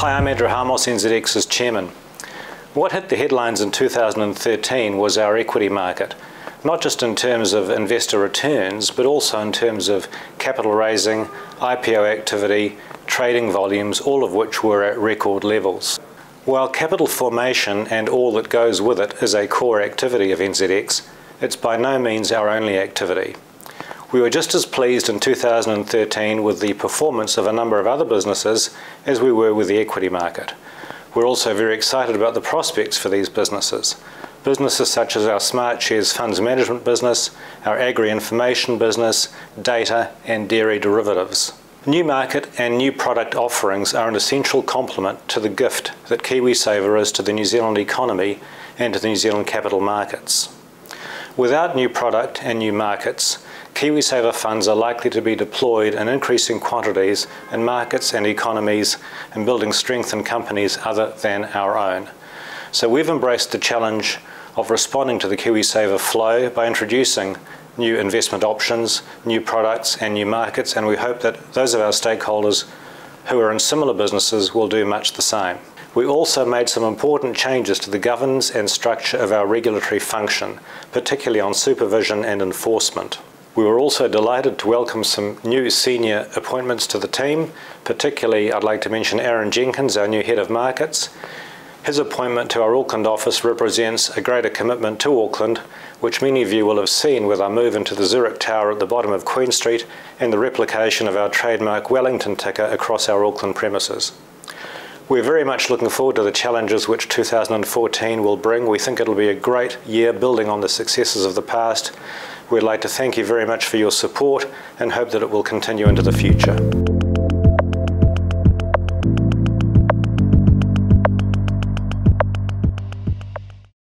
Hi, I'm Andrew Harmos, NZX's chairman. What hit the headlines in 2013 was our equity market, not just in terms of investor returns, but also in terms of capital raising, IPO activity, trading volumes, all of which were at record levels. While capital formation and all that goes with it is a core activity of NZX, it's by no means our only activity. We were just as pleased in 2013 with the performance of a number of other businesses as we were with the equity market. We're also very excited about the prospects for these businesses. Businesses such as our Smartshares funds management business, our agri-information business, data and dairy derivatives. New market and new product offerings are an essential complement to the gift that KiwiSaver is to the New Zealand economy and to the New Zealand capital markets. Without new product and new markets, KiwiSaver funds are likely to be deployed in increasing quantities in markets and economies and building strength in companies other than our own. So we've embraced the challenge of responding to the KiwiSaver flow by introducing new investment options, new products and new markets, and we hope that those of our stakeholders who are in similar businesses will do much the same. We also made some important changes to the governance and structure of our regulatory function, particularly on supervision and enforcement. We were also delighted to welcome some new senior appointments to the team, particularly I'd like to mention Aaron Jenkins, our new Head of Markets. His appointment to our Auckland office represents a greater commitment to Auckland, which many of you will have seen with our move into the Zurich Tower at the bottom of Queen Street and the replication of our trademark Wellington ticker across our Auckland premises. We're very much looking forward to the challenges which 2014 will bring. We think it'll be a great year building on the successes of the past. We'd like to thank you very much for your support and hope that it will continue into the future.